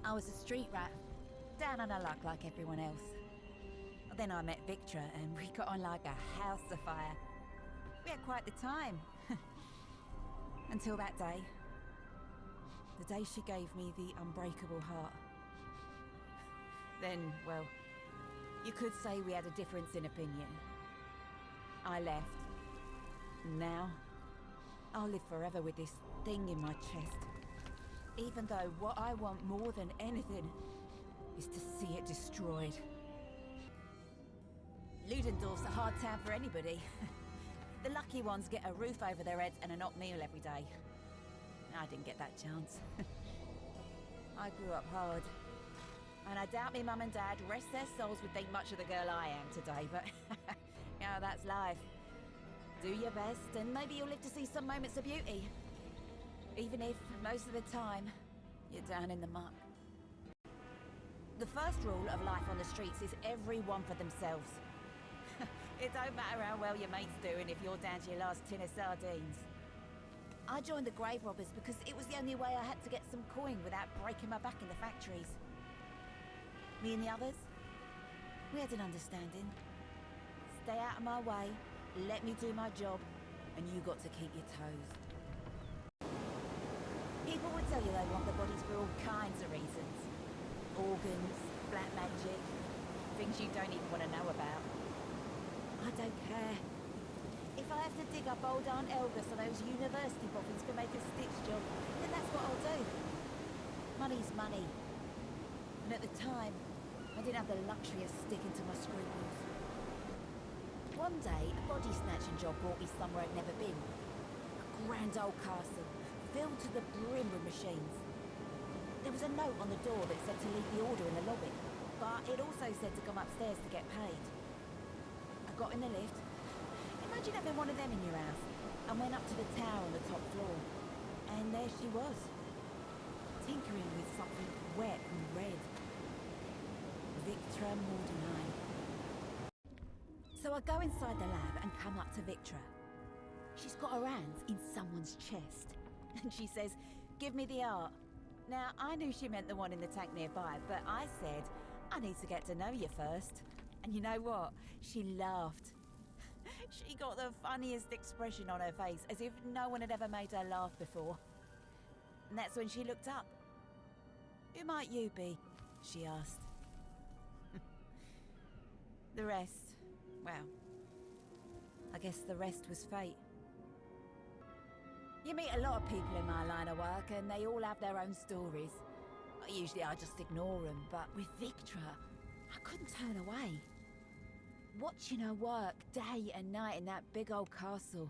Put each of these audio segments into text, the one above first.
I was a street rat, down on her luck like everyone else. Then I met Victra and we got on like a house afire. We had quite the time. Until that day. The day she gave me the unbreakable heart. Then, well, you could say we had a difference in opinion. I left. Now, I'll live forever with this thing in my chest. Even though what I want more than anything is to see it destroyed. Ludendorff's a hard town for anybody. The lucky ones get a roof over their heads and a hot meal every day. I didn't get that chance. I grew up hard. And I doubt me mum and dad, rest their souls, would think much of the girl I am today, but yeah, that's life. Do your best, and maybe you'll live to see some moments of beauty. Even if, most of the time, you're down in the muck. The first rule of life on the streets is everyone for themselves. It don't matter how well your mate's doing if you're down to your last tin of sardines. I joined the grave robbers because it was the only way I had to get some coin without breaking my back in the factories. Me and the others, we had an understanding. Stay out of my way, let me do my job, and you got to keep your toes. People would tell you they want the bodies for all kinds of reasons. Organs, black magic, things you don't even want to know about. I don't care. If I have to dig up old Aunt Elvis or those university bobbins to make a stitch job, then that's what I'll do. Money's money. And at the time, I didn't have the luxury of sticking to my scruples. One day, a body snatching job brought me somewhere I'd never been. A grand old castle, filled to the brim with machines. There was a note on the door that said to leave the order in the lobby, but it also said to come upstairs to get paid. I got in the lift. Imagine having one of them in your house, and went up to the tower on the top floor. And there she was, tinkering with something wet and red. Victra Mordenheim. So I go inside the lab and come up to Victra. She's got her hands in someone's chest. And she says, "Give me the art." Now, I knew she meant the one in the tank nearby, but I said, "I need to get to know you first." And you know what? She laughed. She got the funniest expression on her face, as if no one had ever made her laugh before. And that's when she looked up. "Who might you be?" she asked. The rest, well, I guess the rest was fate. You meet a lot of people in my line of work, and they all have their own stories. Usually I just ignore them, but with Victra, I couldn't turn away. Watching her work day and night in that big old castle,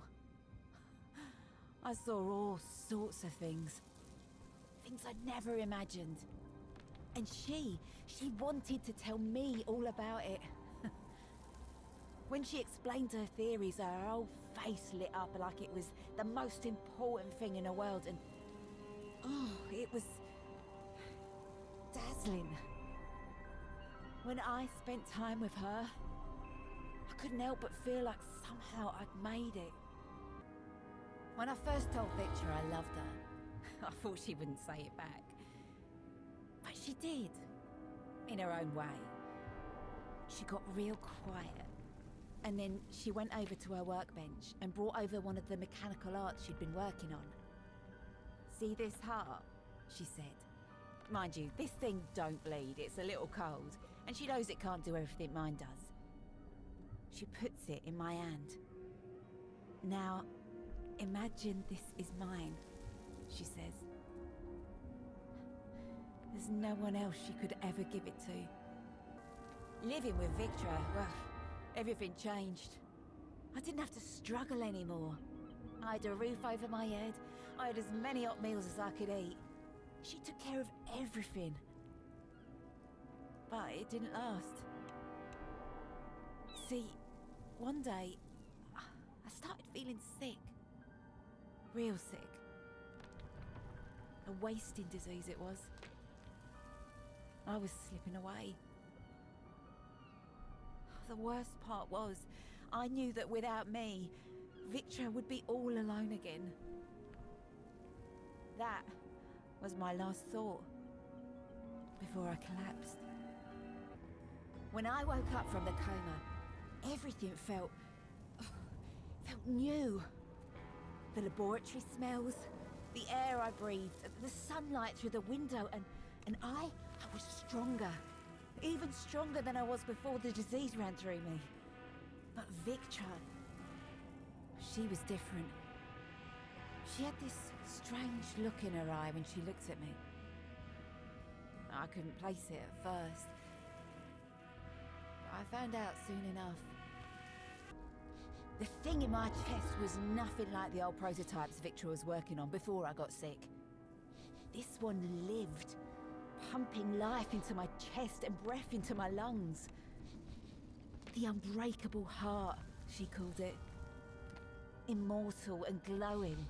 I saw all sorts of things. Things I'd never imagined. And she wanted to tell me all about it. When she explained her theories, her whole face lit up like it was the most important thing in the world, and oh, it was dazzling. When I spent time with her, I couldn't help but feel like somehow I'd made it. When I first told Victra I loved her, I thought she wouldn't say it back. But she did, in her own way. She got real quiet. And then she went over to her workbench and brought over one of the mechanical arts she'd been working on. "See this heart?" she said. Mind you, this thing don't bleed, it's a little cold, and she knows it can't do everything mine does. She puts it in my hand. "Now, imagine this is mine," she says. There's no one else she could ever give it to. Living with Victra, well, everything changed. I didn't have to struggle anymore. I had a roof over my head. I had as many hot meals as I could eat. She took care of everything. But it didn't last. See, one day, I started feeling sick. Real sick. A wasting disease it was. I was slipping away. The worst part was, I knew that without me, Victra would be all alone again. That was my last thought. before I collapsed. When I woke up from the coma, everything felt new. The laboratory smells, the air I breathed, the sunlight through the window, and I was stronger. Even stronger than I was before the disease ran through me. But Victra, she was different. She had this strange look in her eye when she looked at me. I couldn't place it at first. But I found out soon enough. The thing in my chest was nothing like the old prototypes Victra was working on before I got sick. This one lived, pumping life into my chest and breath into my lungs. The unbreakable heart, she called it. Immortal and glowing.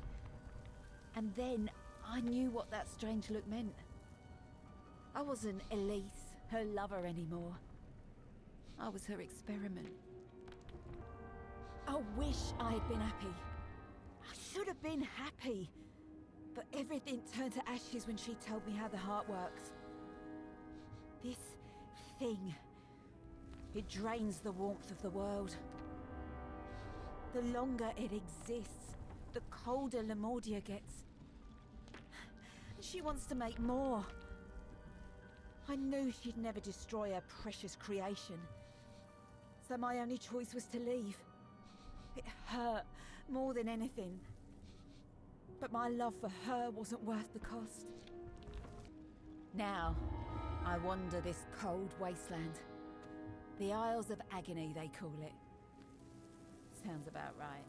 And then I knew what that strange look meant. I wasn't Elise, her lover anymore. I was her experiment. I wish I had been happy. I should have been happy. But everything turned to ashes when she told me how the heart works. This thing, it drains the warmth of the world. The longer it exists, the colder Lamordia gets. She wants to make more. I knew she'd never destroy her precious creation. So my only choice was to leave. It hurt more than anything. But my love for her wasn't worth the cost. Now, I wander this cold wasteland. The Isles of Agony, they call it. Sounds about right.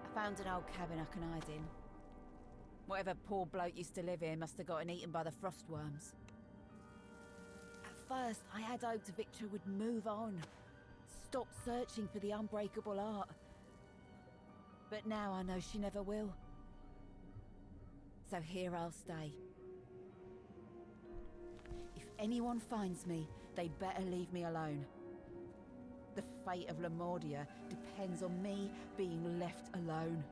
I found an old cabin I can hide in. Whatever poor bloke used to live here must have gotten eaten by the frostworms. At first, I had hoped Victra would move on. Stop searching for the unbreakable art. But now I know she never will. So here I'll stay. If anyone finds me, they'd better leave me alone. The fate of Lamordia depends on me being left alone.